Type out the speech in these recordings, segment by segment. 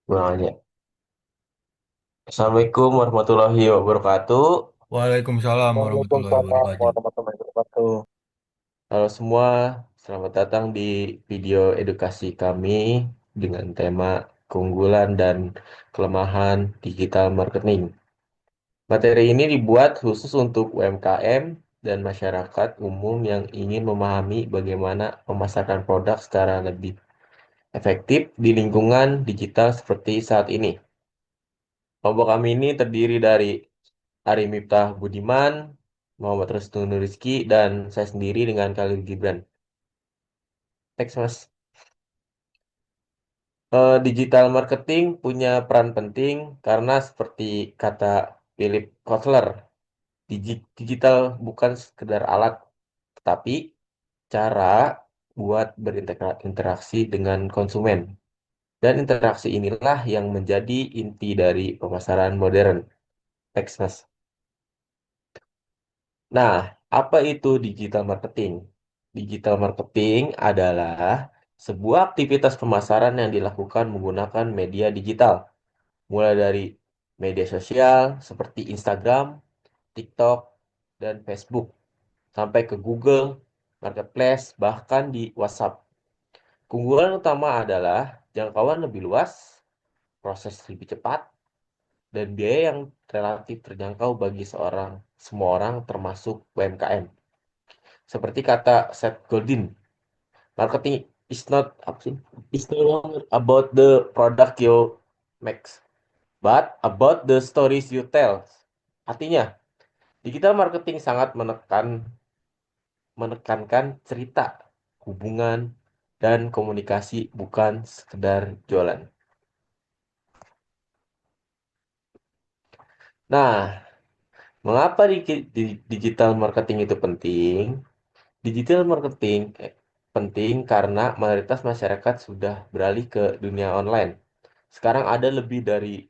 Ulang aja. Assalamualaikum warahmatullahi wabarakatuh. Waalaikumsalam warahmatullahi Waalaikumsalam wabarakatuh. warahmatullahi wabarakatuh. Halo semua, selamat datang di video edukasi kami dengan tema keunggulan dan kelemahan digital marketing. Materi ini dibuat khusus untuk UMKM dan masyarakat umum yang ingin memahami bagaimana memasarkan produk secara lebih efektif di lingkungan digital seperti saat ini. Kelompok kami ini terdiri dari Ari Miftah Budiman, Muhammad Restu Rizky, dan saya sendiri dengan Khalil Gibran. Teks, Mas. Digital marketing punya peran penting karena seperti kata Philip Kotler, digital bukan sekedar alat, tetapi cara buat berinteraksi dengan konsumen. Dan interaksi inilah yang menjadi inti dari pemasaran modern. Teks, Mas. Nah, apa itu digital marketing? Digital marketing adalah sebuah aktivitas pemasaran yang dilakukan menggunakan media digital, mulai dari media sosial seperti Instagram, TikTok, dan Facebook, sampai ke Google, Marketplace, bahkan di WhatsApp. Keunggulan utama adalah jangkauan lebih luas, proses lebih cepat, dan biaya yang relatif terjangkau bagi semua orang termasuk UMKM. Seperti kata Seth Godin, marketing is not apa sih? It's no longer about the product you make, but about the stories you tell. Artinya, digital marketing sangat menekankan cerita, hubungan, dan komunikasi bukan sekedar jualan. Nah, mengapa digital marketing itu penting? Digital marketing penting karena mayoritas masyarakat sudah beralih ke dunia online. Sekarang ada lebih dari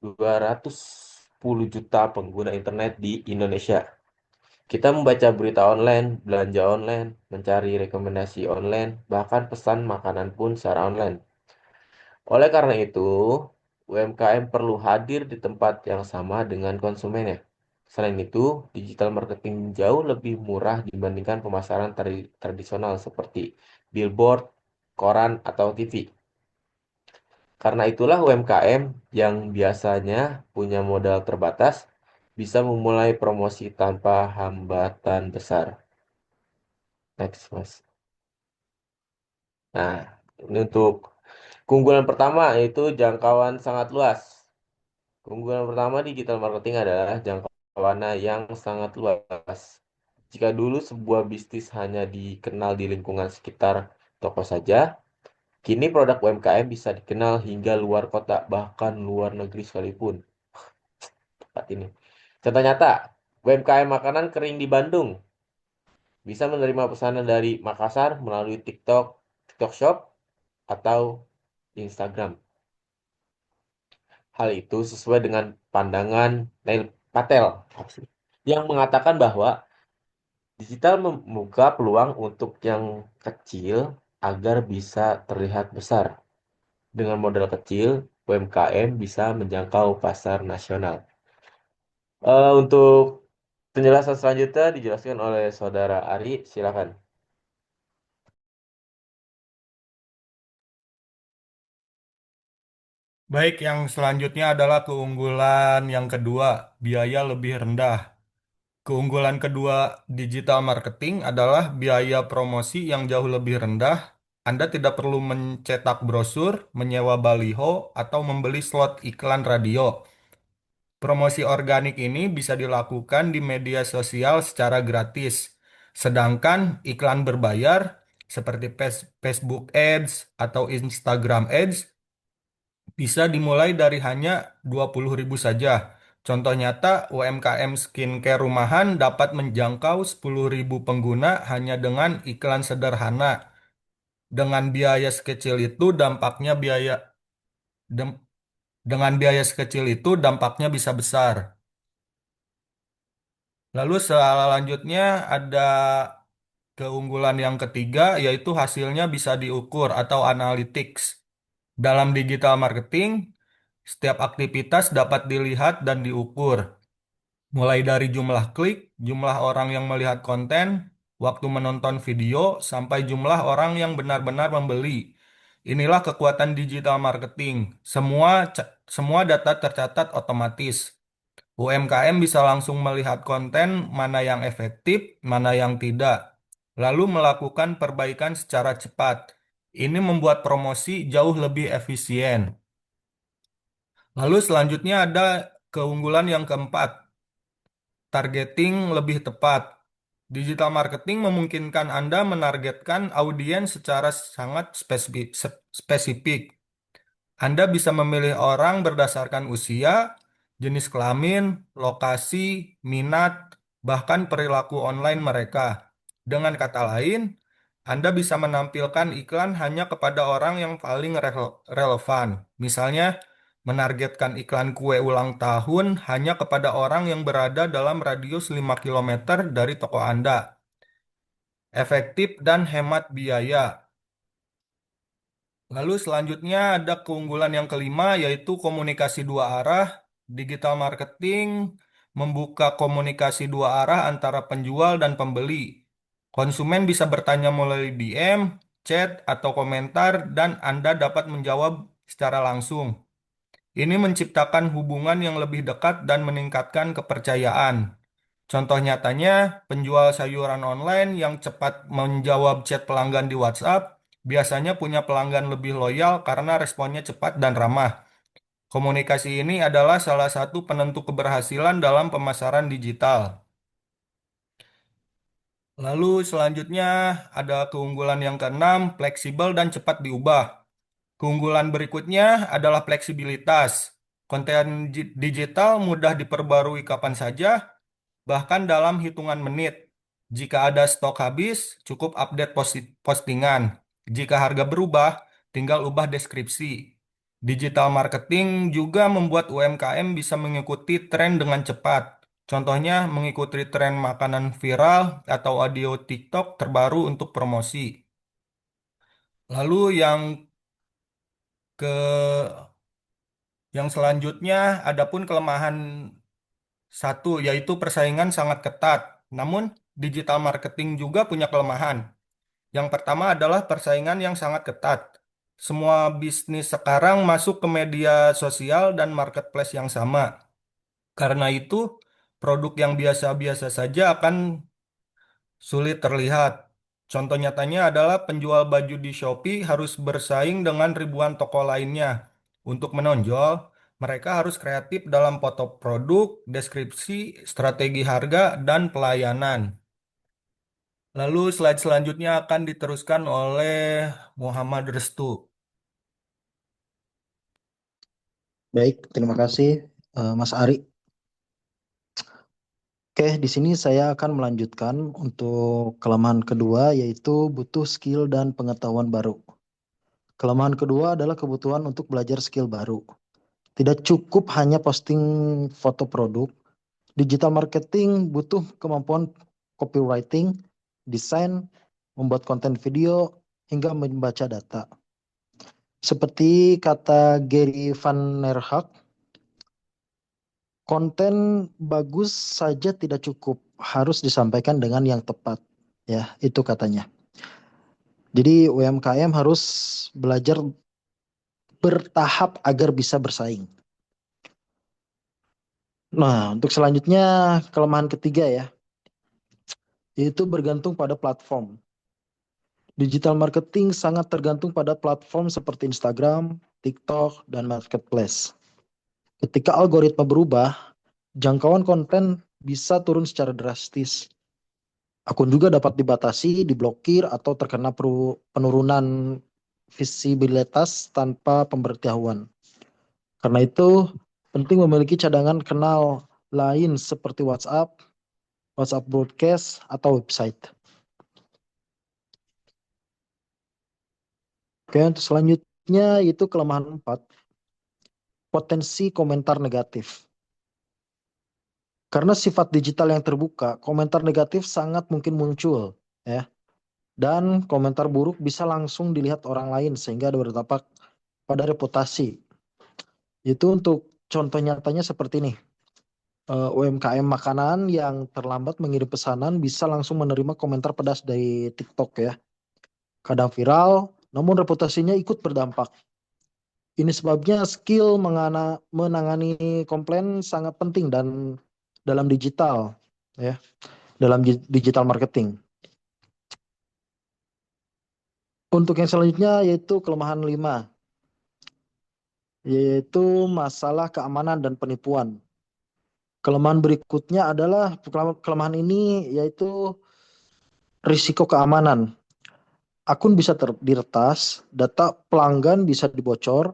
210 juta pengguna internet di Indonesia. Kita membaca berita online, belanja online, mencari rekomendasi online, bahkan pesan makanan pun secara online. Oleh karena itu, UMKM perlu hadir di tempat yang sama dengan konsumennya. Selain itu, digital marketing jauh lebih murah dibandingkan pemasaran tradisional seperti billboard, koran, atau TV. Karena itulah UMKM yang biasanya punya modal terbatas bisa memulai promosi tanpa hambatan besar. Next, Mas. Nah, ini untuk keunggulan pertama yaitu jangkauan sangat luas. Keunggulan pertama digital marketing adalah jangkauannya yang sangat luas. Jika dulu sebuah bisnis hanya dikenal di lingkungan sekitar toko saja, kini produk UMKM bisa dikenal hingga luar kota, bahkan luar negeri sekalipun. Saat ini. Contoh nyata, UMKM makanan kering di Bandung bisa menerima pesanan dari Makassar melalui TikTok, TikTok Shop, atau Instagram. Hal itu sesuai dengan pandangan Neil Patel yang mengatakan bahwa digital membuka peluang untuk yang kecil agar bisa terlihat besar. Dengan modal kecil, UMKM bisa menjangkau pasar nasional. Untuk penjelasan selanjutnya dijelaskan oleh Saudara Ari, silakan. Baik, yang selanjutnya adalah keunggulan yang kedua, biaya lebih rendah. Keunggulan kedua digital marketing adalah biaya promosi yang jauh lebih rendah. Anda tidak perlu mencetak brosur, menyewa baliho, atau membeli slot iklan radio. Promosi organik ini bisa dilakukan di media sosial secara gratis. Sedangkan iklan berbayar seperti Facebook Ads atau Instagram Ads bisa dimulai dari hanya 20.000 saja. Contoh nyata, UMKM skincare rumahan dapat menjangkau 10.000 pengguna hanya dengan iklan sederhana. Dengan biaya sekecil itu dem- dengan biaya sekecil itu dampaknya bisa besar. Lalu selanjutnya ada keunggulan yang ketiga yaitu hasilnya bisa diukur atau analytics. Dalam digital marketing, setiap aktivitas dapat dilihat dan diukur, mulai dari jumlah klik, jumlah orang yang melihat konten, waktu menonton video, sampai jumlah orang yang benar-benar membeli. Inilah kekuatan digital marketing. Semua data tercatat otomatis. UMKM bisa langsung melihat konten mana yang efektif, mana yang tidak, lalu melakukan perbaikan secara cepat. Ini membuat promosi jauh lebih efisien. Lalu selanjutnya ada keunggulan yang keempat, targeting lebih tepat. Digital marketing memungkinkan Anda menargetkan audiens secara sangat spesifik. Anda bisa memilih orang berdasarkan usia, jenis kelamin, lokasi, minat, bahkan perilaku online mereka. Dengan kata lain, Anda bisa menampilkan iklan hanya kepada orang yang paling relevan. Misalnya, menargetkan iklan kue ulang tahun hanya kepada orang yang berada dalam radius 5 kilometer dari toko Anda. Efektif dan hemat biaya. Lalu selanjutnya ada keunggulan yang kelima yaitu komunikasi dua arah. Digital marketing membuka komunikasi dua arah antara penjual dan pembeli. Konsumen bisa bertanya melalui DM, chat, atau komentar dan Anda dapat menjawab secara langsung. Ini menciptakan hubungan yang lebih dekat dan meningkatkan kepercayaan. Contoh nyatanya, penjual sayuran online yang cepat menjawab chat pelanggan di WhatsApp biasanya punya pelanggan lebih loyal karena responnya cepat dan ramah. Komunikasi ini adalah salah satu penentu keberhasilan dalam pemasaran digital. Lalu selanjutnya ada keunggulan yang keenam, fleksibel dan cepat diubah. Keunggulan berikutnya adalah fleksibilitas. Konten digital mudah diperbarui kapan saja, bahkan dalam hitungan menit. Jika ada stok habis, cukup update postingan. Jika harga berubah, tinggal ubah deskripsi. Digital marketing juga membuat UMKM bisa mengikuti tren dengan cepat. Contohnya mengikuti tren makanan viral atau audio TikTok terbaru untuk promosi. Lalu ke yang selanjutnya adapun kelemahan satu yaitu persaingan sangat ketat. Namun digital marketing juga punya kelemahan. Yang pertama adalah persaingan yang sangat ketat. Semua bisnis sekarang masuk ke media sosial dan marketplace yang sama. Karena itu, produk yang biasa-biasa saja akan sulit terlihat. Contoh nyatanya adalah penjual baju di Shopee harus bersaing dengan ribuan toko lainnya. Untuk menonjol, mereka harus kreatif dalam foto produk, deskripsi, strategi harga, dan pelayanan. Lalu slide selanjutnya akan diteruskan oleh Muhammad Restu. Baik, terima kasih Mas Ari. Oke, di sini saya akan melanjutkan untuk kelemahan kedua yaitu butuh skill dan pengetahuan baru. Kelemahan kedua adalah kebutuhan untuk belajar skill baru. Tidak cukup hanya posting foto produk. Digital marketing butuh kemampuan copywriting, desain, membuat konten video, hingga membaca data. Seperti kata Gary Vaynerchuk, konten bagus saja tidak cukup, harus disampaikan dengan yang tepat. Ya, itu katanya. Jadi UMKM harus belajar bertahap agar bisa bersaing. Nah, untuk selanjutnya kelemahan ketiga ya, yaitu bergantung pada platform. Digital marketing sangat tergantung pada platform seperti Instagram, TikTok, dan Marketplace. Ketika algoritma berubah, jangkauan konten bisa turun secara drastis. Akun juga dapat dibatasi, diblokir, atau terkena penurunan visibilitas tanpa pemberitahuan. Karena itu, penting memiliki cadangan kanal lain seperti WhatsApp, WhatsApp broadcast, atau website. Oke, untuk selanjutnya itu kelemahan 4, potensi komentar negatif. Karena sifat digital yang terbuka, komentar negatif sangat mungkin muncul, ya. Dan komentar buruk bisa langsung dilihat orang lain sehingga berdampak pada reputasi. Itu untuk contoh nyatanya seperti ini. UMKM makanan yang terlambat mengirim pesanan bisa langsung menerima komentar pedas dari TikTok ya. Kadang viral, namun reputasinya ikut berdampak. Ini sebabnya skill menangani komplain sangat penting dan dalam digital ya, dalam digital marketing. Untuk yang selanjutnya yaitu kelemahan 5, yaitu masalah keamanan dan penipuan. Kelemahan berikutnya adalah kelemahan ini yaitu risiko keamanan. Akun bisa diretas, data pelanggan bisa dibocor,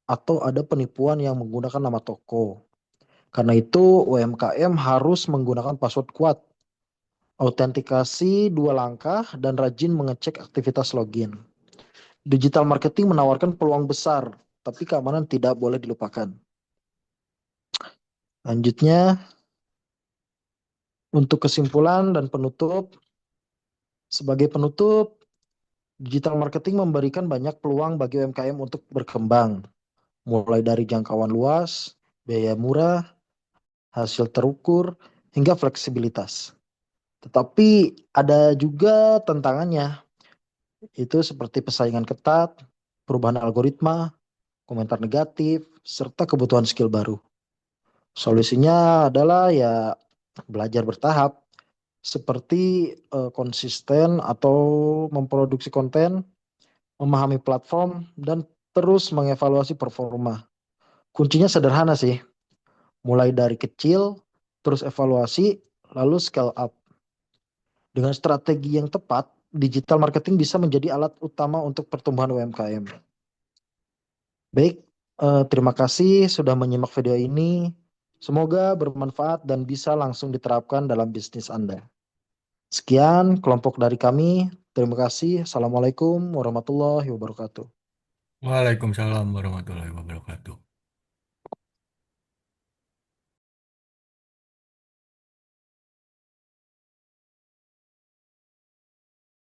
atau ada penipuan yang menggunakan nama toko. Karena itu UMKM harus menggunakan password kuat, autentikasi 2 langkah, dan rajin mengecek aktivitas login. Digital marketing menawarkan peluang besar, tapi keamanan tidak boleh dilupakan. Lanjutnya, untuk kesimpulan dan penutup, sebagai penutup, digital marketing memberikan banyak peluang bagi UMKM untuk berkembang, mulai dari jangkauan luas, biaya murah, hasil terukur, hingga fleksibilitas. Tetapi ada juga tantangannya, itu seperti persaingan ketat, perubahan algoritma, komentar negatif, serta kebutuhan skill baru. Solusinya adalah ya belajar bertahap, seperti konsisten atau memproduksi konten, memahami platform, dan terus mengevaluasi performa. Kuncinya sederhana sih, mulai dari kecil, terus evaluasi, lalu scale up. Dengan strategi yang tepat, digital marketing bisa menjadi alat utama untuk pertumbuhan UMKM. Baik, terima kasih sudah menyimak video ini. Semoga bermanfaat dan bisa langsung diterapkan dalam bisnis Anda. Sekian kelompok dari kami. Terima kasih. Assalamualaikum warahmatullahi wabarakatuh. Waalaikumsalam warahmatullahi wabarakatuh.